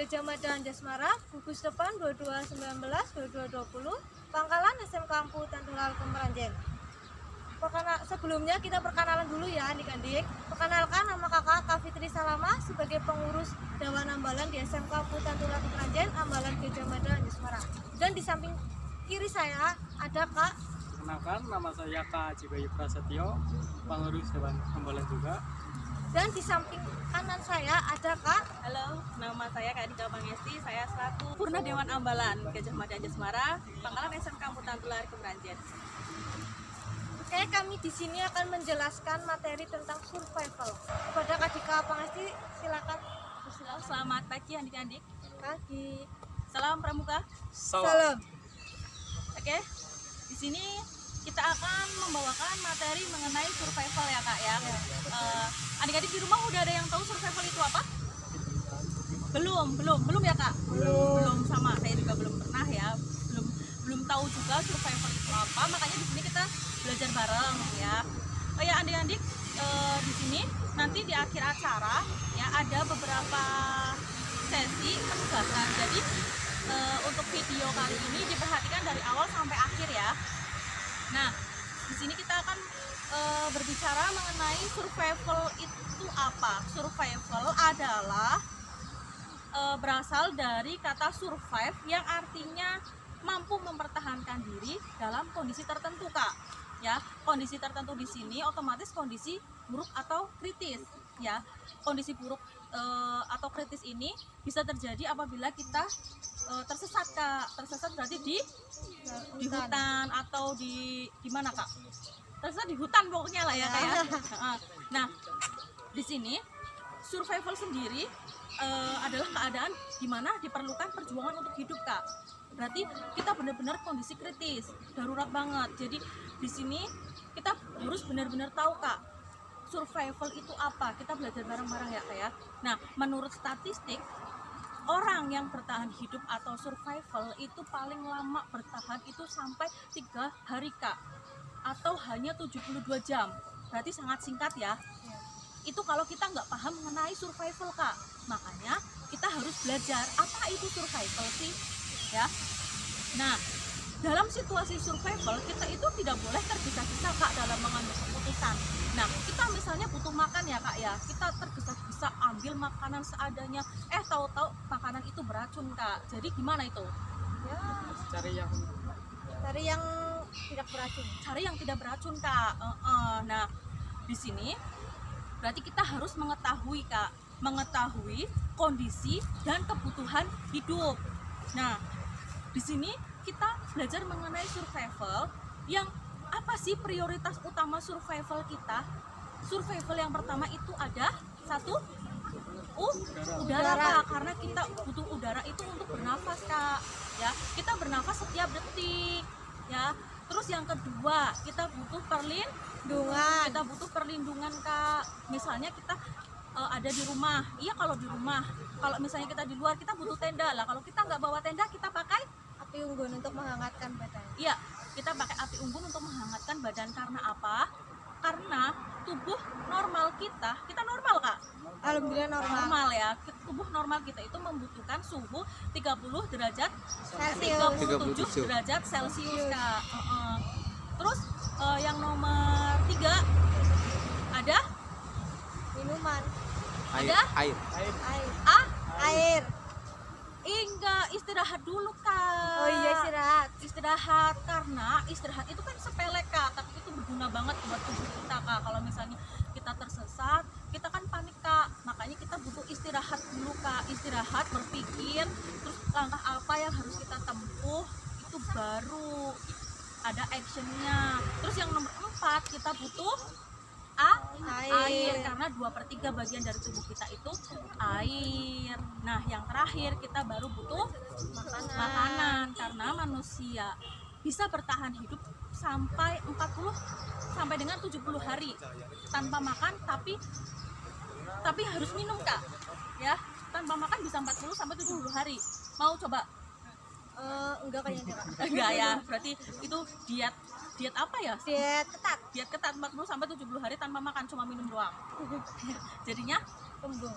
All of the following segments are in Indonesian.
Gajah Mada Anjasmara, gugus depan 2219-2220, Pangkalan SMK Ampu Tantulal Kemeranjen. Sebelumnya kita perkenalan dulu ya adik-adik. Perkenalkan, nama kakak Kak Fitri Salama sebagai pengurus Dewan Ambalan di SMK Ampu Tantulal Kemeranjen, Ambalan Gajah Mada Anjasmara. Dan di samping kiri saya ada Kak. Perkenalkan, nama saya Kak Cibayu Prasetyo, pengurus Dewan Ambalan juga. Dan di samping kanan saya ada Kak. Halo, nama saya Kak Dika Pangesti. Saya selaku Purna Dewan Ambalan Gajah Mada Anjasmara, Pangkalan SMK Ampu Tantulal Kemeranjen. Oke, kami di sini akan menjelaskan materi tentang survival. Kepada Kak Dika Pangesti, silakan. Selamat pagi adik-adik. Pagi. Salam Pramuka. Salam. Oke, di sini kita akan membawakan materi mengenai survival ya Kak ya. Adik-adik di rumah udah ada yang tahu survival itu apa? Belum ya Kak? Belum sama, saya juga belum pernah ya. Belum tahu juga survival itu apa. Makanya di sini kita belajar bareng ya. Oh ya adik-adik, di sini nanti di akhir acara ya ada beberapa sesi penugasan. Jadi untuk video kali ini diperhatikan dari awal sampai akhir ya. Nah, di sini kita akan berbicara mengenai survival itu apa. Survival adalah berasal dari kata survive yang artinya mampu mempertahankan diri dalam kondisi tertentu, Kak. Ya, kondisi tertentu di sini otomatis kondisi buruk atau kritis, ya. Kondisi buruk atau kritis ini bisa terjadi apabila kita tersesat, Kak. Tersesat berarti di hutan atau di mana, Kak? Tersesat di hutan pokoknya lah ya, Kak ya. Nah, di sini survival sendiri adalah keadaan di mana diperlukan perjuangan untuk hidup, Kak. Berarti kita benar-benar kondisi kritis, darurat banget. Jadi di sini kita harus benar-benar tahu, Kak, survival itu apa. Kita belajar bareng-bareng ya, Kak ya. Nah, menurut statistik, orang yang bertahan hidup atau survival itu paling lama bertahan itu sampai 3 hari, Kak, atau hanya 72 jam. Berarti sangat singkat ya. Itu kalau kita nggak paham mengenai survival, Kak. Makanya kita harus belajar apa itu survival sih ya. Nah, dalam situasi survival kita itu tidak boleh tergesa-gesa, Kak, dalam mengambil keputusan. Nah, kita misalnya butuh makan ya, Kak ya, kita tergesa-gesa ambil makanan seadanya, tahu-tahu makanan itu beracun, Kak. Jadi gimana itu? Ya, Cari yang tidak beracun. Cari yang tidak beracun, Kak. Nah, di sini berarti kita harus mengetahui, Kak, mengetahui kondisi dan kebutuhan hidup. Nah, di sini kita belajar mengenai survival. Yang apa sih prioritas utama survival kita? Survival yang pertama itu ada satu, udara, Kak, karena kita butuh udara itu untuk bernafas, Kak. Ya, kita bernafas setiap detik. Ya, terus yang kedua kita butuh perlindungan, Kak. Misalnya kita ada di rumah. Iya, kalau di rumah. Kalau misalnya kita di luar, kita butuh tenda lah. Kalau kita nggak bawa tenda, kita pakai Api unggun untuk menghangatkan badan. Iya, kita pakai api unggun untuk menghangatkan badan. Karena apa? Karena tubuh normal kita normal, Kak. Alhamdulillah normal. Ya. Tubuh normal kita itu membutuhkan suhu 30 derajat Celcius. 37 derajat Celcius, Kak. Terus yang nomor 3 ada Minuman. ada air. Air. enggak, istirahat dulu, Kak. Oh iya, Istirahat, karena istirahat itu kan sepele, Kak, tapi itu berguna banget buat tubuh kita, Kak. Kalau misalnya kita tersesat, kita kan panik, Kak. Makanya kita butuh istirahat dulu, Kak. Istirahat, berpikir, terus langkah apa yang harus kita tempuh, itu baru ada actionnya. Terus yang nomor 4, kita butuh air, karena 2/3 bagian dari tubuh kita itu air. Nah, yang terakhir kita baru butuh makanan, karena manusia bisa bertahan hidup sampai 40 sampai dengan 70 hari tanpa makan, tapi harus minum, Kak. Ya, tanpa makan bisa 40 sampai 70 hari. Mau coba? Enggak kayaknya, Kak. Enggak ya, berarti itu diet apa ya? Diet ketat 40 sampai 70 hari tanpa makan, cuma minum doang. Jadinya kembung.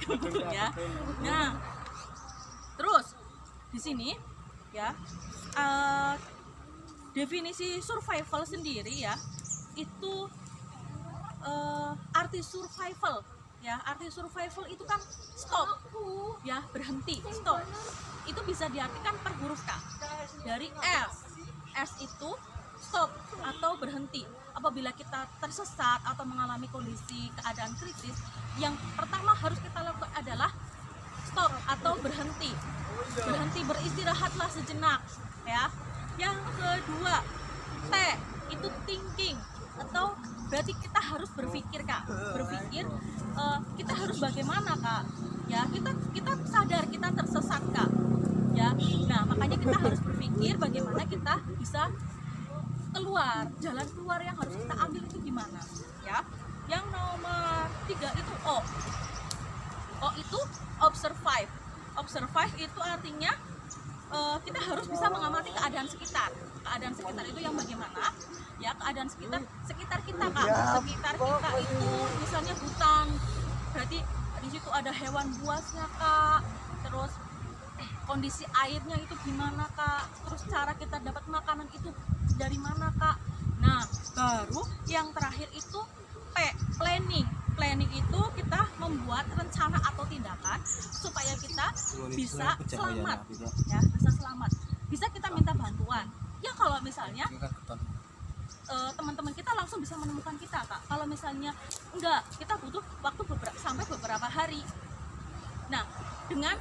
Gembul ya. Nah, terus di sini ya definisi survival sendiri ya itu arti survival ya, arti survival itu kan stop ya, berhenti, stop. Itu bisa diartikan per huruf K dari S itu stop atau berhenti. Apabila kita tersesat atau mengalami kondisi keadaan kritis, yang pertama harus kita lakukan adalah stop atau berhenti. Berhenti, beristirahatlah sejenak ya. Yang kedua, T itu thinking atau berarti kita harus berpikir Kak. Berpikir kita harus bagaimana Kak? Ya, kita sadar kita tersesat Kak. Ya. Nah, makanya kita harus berpikir bagaimana kita bisa keluar, jalan keluar yang harus kita ambil itu gimana ya. Yang nomor 3 itu O itu observe. Observe itu artinya kita harus bisa mengamati keadaan sekitar itu yang bagaimana ya, keadaan sekitar kita Kak. Sekitar kita itu misalnya hutan, berarti di situ ada hewan buasnya Kak, terus kondisi airnya itu gimana Kak, terus cara kita dapat makanan itu dari mana Kak. Nah, baru yang terakhir itu P, planning. Planning itu kita membuat rencana atau tindakan supaya kita bisa selamat ya, bisa selamat, bisa kita minta bantuan ya. Kalau misalnya teman-teman kita langsung bisa menemukan kita Kak. Kalau misalnya enggak, kita butuh waktu sampai beberapa hari. Nah, dengan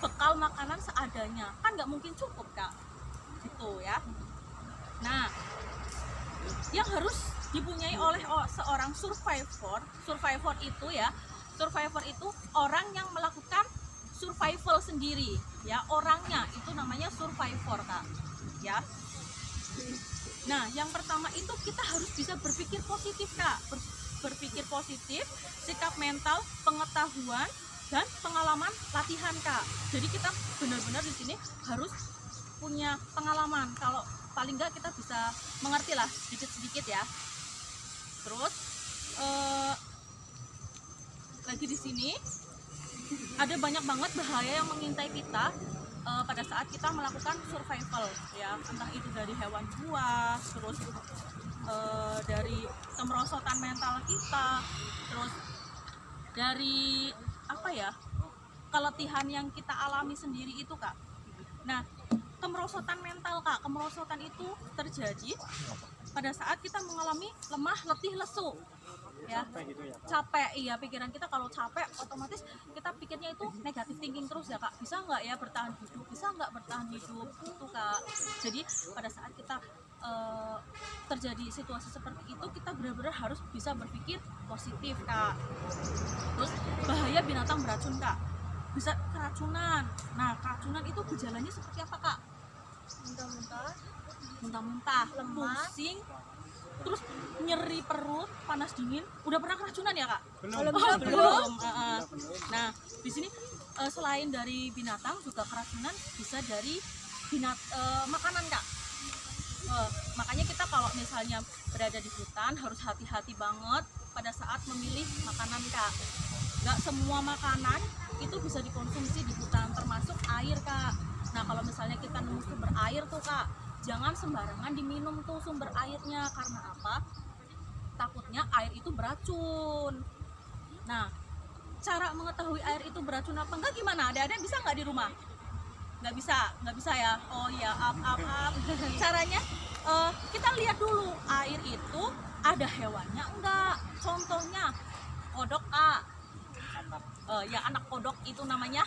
bekal makanan seadanya kan nggak mungkin cukup Kak, gitu ya. Nah, yang harus dipunyai oleh seorang survivor itu ya, survivor itu orang yang melakukan survival sendiri ya, orangnya itu namanya survivor Kak ya. Nah, yang pertama itu kita harus bisa berpikir positif Kak, berpikir positif, sikap mental, pengetahuan dan pengalaman latihan Kak. Jadi kita benar-benar di sini harus punya pengalaman, kalau paling nggak kita bisa mengerti lah sedikit-sedikit ya. Terus lagi di sini ada banyak banget bahaya yang mengintai kita pada saat kita melakukan survival ya, entah itu dari hewan buas, terus dari kemerosotan mental kita, terus dari apa ya, keletihan yang kita alami sendiri itu Kak. Nah, kemerosotan mental Kak, kemerosotan itu terjadi pada saat kita mengalami lemah, letih, lesu ya, capek. Iya, pikiran kita kalau capek otomatis kita pikirnya itu negatif thinking terus ya Kak. Bisa nggak ya bertahan hidup, bisa nggak bertahan hidup itu Kak. Jadi pada saat kita terjadi situasi seperti itu, kita benar-benar harus bisa berpikir positif Kak. Terus bahaya binatang beracun Kak, bisa keracunan. Nah, keracunan itu gejalanya seperti apa Kak? Muntah-muntah, lemah, pusing, terus nyeri perut, panas dingin. Udah pernah keracunan ya Kak? belum. Nah, di sini selain dari binatang juga keracunan bisa dari makanan Kak. Makanya kita kalau misalnya berada di hutan harus hati-hati banget pada saat memilih makanan Kak. Gak semua makanan itu bisa dikonsumsi di hutan, termasuk air Kak. Nah, kalau misalnya kita nemu sumber air tuh Kak, jangan sembarangan diminum tuh sumber airnya. Karena apa? Takutnya air itu beracun. Nah, cara mengetahui air itu beracun apa enggak gimana? Ada bisa nggak di rumah? Nggak bisa ya. Oh ya, caranya kita lihat dulu air itu ada hewannya enggak. Contohnya kodok Kak. Ya, anak kodok itu namanya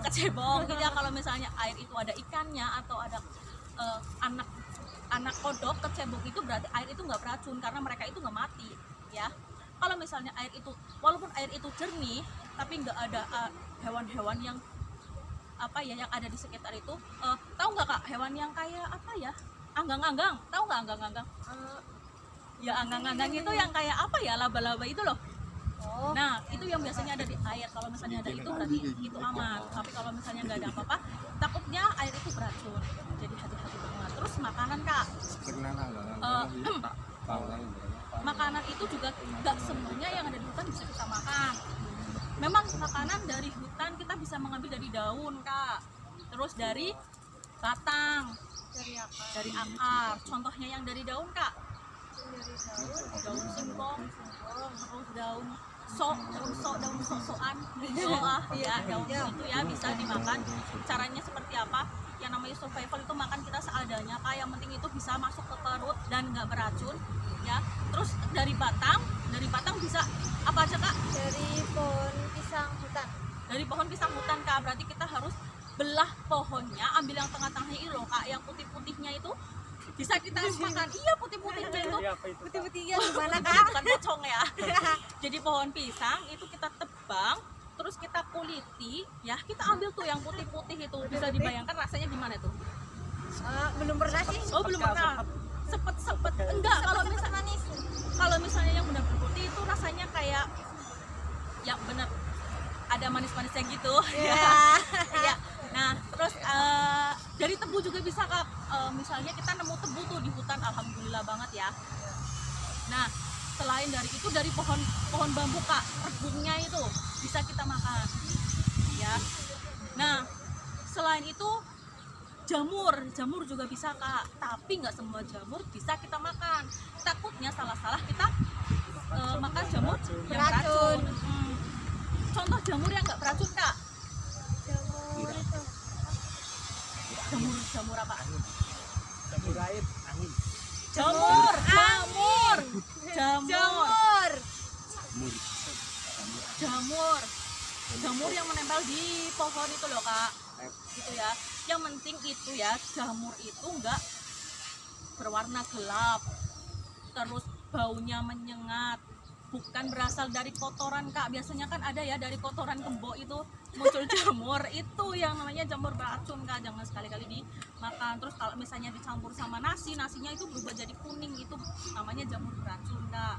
kecebong gitu ya. Kalau misalnya air itu ada ikannya atau ada anak kodok kecebong, itu berarti air itu nggak beracun karena mereka itu nggak mati ya. Kalau misalnya air itu, walaupun air itu jernih tapi nggak ada hewan-hewan yang apa ya yang ada di sekitar itu, tahu nggak Kak hewan yang kayak apa ya, anggang-anggang, tahu nggak anggang-anggang? Ya, anggang-anggang itu yang kayak apa ya, laba-laba itu loh. Nah, itu yang biasanya ada di air. Kalau misalnya ada itu berarti itu aman. Tapi kalau misalnya nggak ada apa-apa, takutnya air itu beracun. Jadi hati-hati banget. Terus makanan Kak, makanan itu juga nggak semuanya yang ada di hutan bisa kita makan. Memang makanan dari hutan kita bisa mengambil dari daun kak, terus dari batang, dari akar. Contohnya yang dari daun kak, daun singkong, terus daun daun sok-sokan, ya daun itu ya bisa dimakan. Caranya seperti apa? Yang namanya survival itu makan kita seadanya kak, yang penting itu bisa masuk ke perut dan nggak beracun ya. Terus dari batang bisa apa aja kak? Dari pohon pisang hutan. Dari pohon pisang hutan kak, berarti kita harus belah pohonnya, ambil yang tengah-tengahnya itu loh kak, yang putih-putihnya itu bisa kita makan. Iya, putih-putihnya itu. Iya, apa itu? Putih-putihnya gimana kak? Bukan pocong ya. Jadi pohon pisang itu kita tebang, terus kita kuliti, ya kita ambil tuh yang putih-putih itu. Bisa dibayangkan rasanya gimana tuh? Belum pernah sih. Oh belum pernah. Sepet enggak, kalau misalnya yang benar-benar putih itu rasanya kayak ya bener ada manis-manisnya gitu. Ya. Nah terus dari tebu juga bisa kak. Misalnya kita nemu tebu tuh di hutan, alhamdulillah banget ya. Nah selain dari itu, dari pohon bambu kak, rebungnya itu bisa kita makan ya. Nah selain itu jamur juga bisa kak, tapi nggak semua jamur bisa kita makan. Takutnya salah kita makan jamur yang beracun. Contoh jamur yang nggak beracun kak? Jamur apa? Jamur air, angin. Jamur yang menempel di pohon itu loh kak, gitu ya. Yang penting itu ya, jamur itu enggak berwarna gelap, terus baunya menyengat, bukan berasal dari kotoran kak. Biasanya kan ada ya dari kotoran kebo itu muncul jamur, itu yang namanya jamur beracun kak. Jangan sekali-kali dimakan. Terus kalau misalnya dicampur sama nasinya itu berubah jadi kuning, itu namanya jamur beracun kak.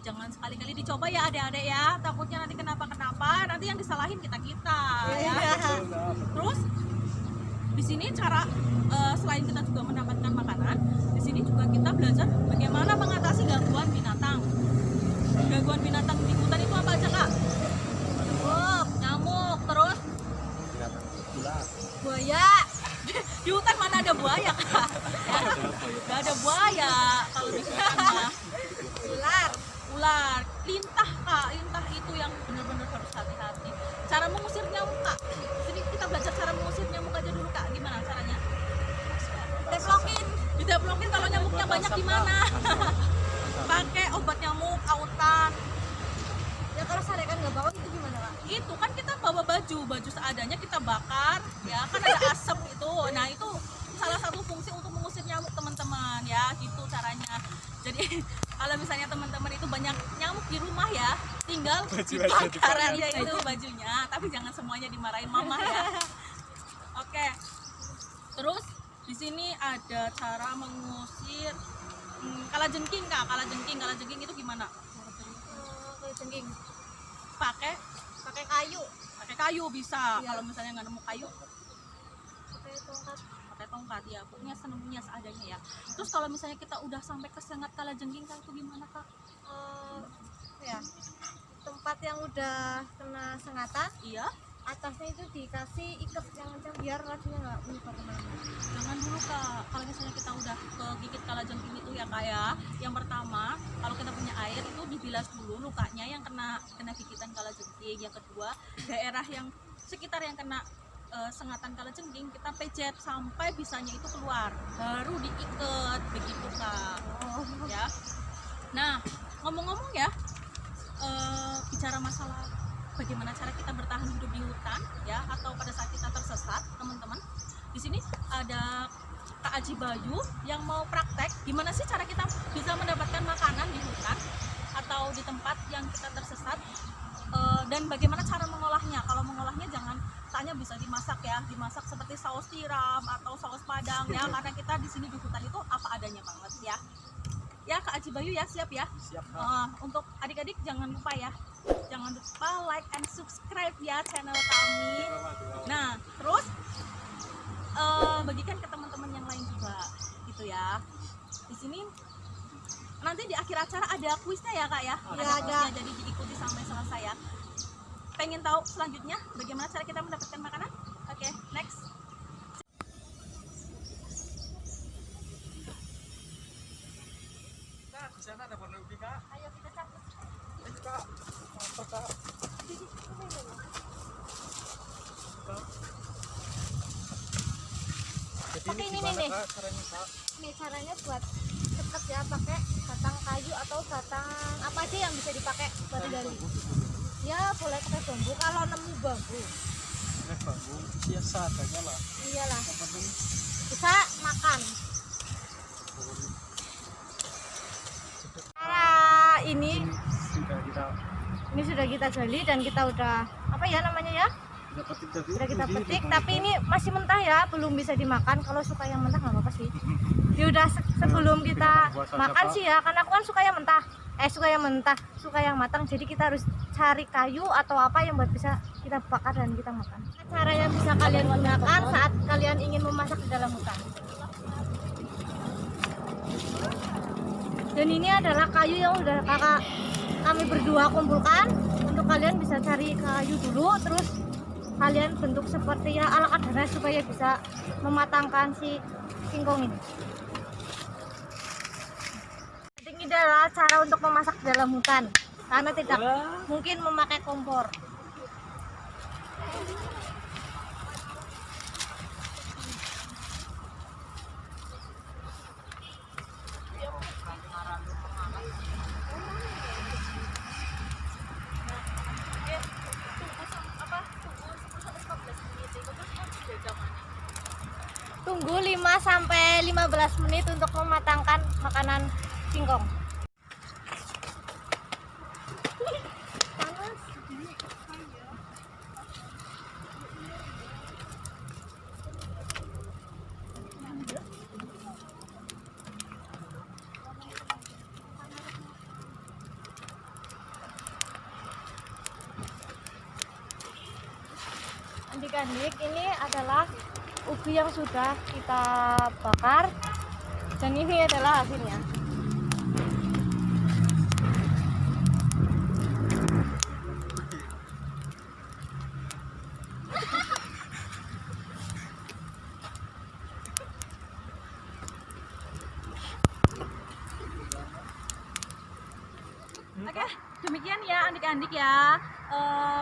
Jangan sekali-kali dicoba ya adik-adik ya, takutnya nanti kenapa nanti yang disalahin kita ya. Terus di sini cara selain kita juga mendapatkan makanan, di sini juga kita belajar bagaimana mengatasi gangguan binatang. Gangguan binatang di hutan itu apa aja kak? Nyamuk, terus buaya. Di hutan mana ada buaya kak? Ya, nggak ada buaya kalau di hutan mah. Ular, lintah kak, lintah itu yang benar-benar harus hati-hati. Cara mengusir nyamuk kak, jadi kita belajar cara mengusir nyamuk aja dulu kak. Gimana caranya? Dideplokin. Kalau nyamuknya banyak gimana? Pakai obat nyamuk, autan. Ya kalau sarekan nggak bawa itu gimana kak? Itu kan kita bawa baju seadanya, kita bakar ya, kan ada asap itu. Nah itu salah satu fungsi untuk mengusir nyamuk teman-teman ya, gitu caranya. Jadi kalau misalnya teman-teman itu banyak nyamuk di rumah ya, tinggal dibakar aja itu bajunya, tapi jangan semuanya dimarahin mama ya. Oke. Terus di sini ada cara mengusir kalajengking kak. Kalajengking itu gimana? Kalajengking Pakai kayu bisa. Iya. Kalau misalnya nggak nemu kayu, pakai tongkat ya, pokoknya senemunya seadanya ya. Terus kalau misalnya kita udah sampai ke sengat kalajengking kak, itu gimana kak? Ya tempat yang udah kena sengatan, Iya, atasnya itu dikasih ikat yang kencang biar racunnya nggak menyebar kemana. jangan dulu kak. Kalau misalnya kita udah kegigit kalajengking itu ya kak ya, yang pertama kalau kita punya air itu dibilas dulu lukanya yang kena gigitan kalajengking. Yang kedua, daerah yang sekitar yang kena sengatan kalajengking kita pejet sampai bisanya itu keluar, baru diikat begitu kak. Ya. Nah ngomong-ngomong ya, bicara masalah bagaimana cara kita bertahan hidup di hutan ya, atau pada saat kita tersesat teman-teman, di sini ada Kak Aji Bayu yang mau praktek gimana sih cara kita bisa mendapatkan makanan di hutan atau di tempat yang kita tersesat, dan bagaimana cara mengolahnya. Kalau mengolahnya jangan tanya bisa dimasak ya, dimasak seperti saus tiram atau saus padang ya, karena kita di sini di hutan itu apa adanya banget ya. Ya Kak Aji Bayu ya, siap ya. Siap. Untuk adik-adik jangan lupa ya, jangan lupa like and subscribe ya channel kami. Nah terus bagikan ke teman-teman yang lain juga gitu ya. Di sini nanti di akhir acara ada kuisnya ya kak ya, Iya, ada ada. kuisnya, jadi diikuti sampai selesai ya. Pengen tahu selanjutnya bagaimana cara kita mendapatkan makanan? Oke, next. Kak, di sana ada warna ubi kak. Ayo kita cabut. Kak, apa kak? Jadi Pakai ini gimana, nih. Kak, caranya kak? Ini caranya buat cepet ya, pakai batang kayu atau batang apa aja yang bisa dipakai batu gali. Ya boleh pakai bambu kalau nemu bambu. Bambu biasa adanya lah. Iyalah, Yang penting bisa makan. Cara ini sudah kita sudah kita gali dan kita udah apa ya namanya ya? petik tadi. Udah kita petik, tapi ini masih mentah ya, belum bisa dimakan. Kalau suka yang mentah nggak apa-apa sih. Ya udah sebelum kita makan sih ya, karena aku kan suka yang mentah. Suka yang matang. Jadi kita harus cari kayu atau apa yang buat bisa kita bakar dan kita makan. Cara yang bisa kalian gunakan saat kalian ingin memasak di dalam hutan. Dan ini adalah kayu yang udah kami berdua kumpulkan. Untuk kalian bisa cari kayu dulu, terus kalian bentuk seperti ya ala kadarnya supaya bisa mematangkan si singkong ini. Ini adalah cara untuk memasak di dalam hutan karena tidak mungkin memakai kompor. Tunggu 5-15 menit untuk mematangkan makanan singkong. Adik-adik, ini adalah ubi yang sudah kita bakar dan ini adalah hasilnya. Oke, demikian ya adik-adik ya,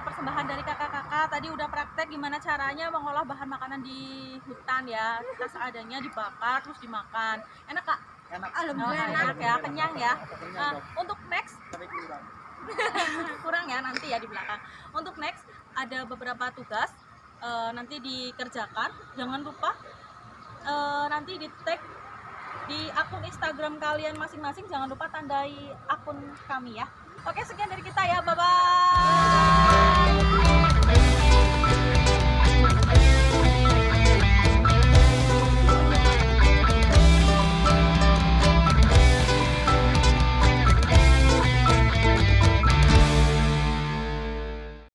persembahan dari kakak-kakak tadi udah praktek gimana caranya mengolah bahan makanan di hutan ya. Kita seadanya dibakar terus dimakan. Enak kak? Enak. Alhamdulillah enak ya, kenyang ya. Untuk next Tapi kurang. kurang ya nanti ya di belakang. Untuk next ada beberapa tugas nanti dikerjakan. Jangan lupa nanti di tag di akun Instagram kalian masing-masing, jangan lupa tandai akun kami ya. Oke, sekian dari kita ya, bye bye.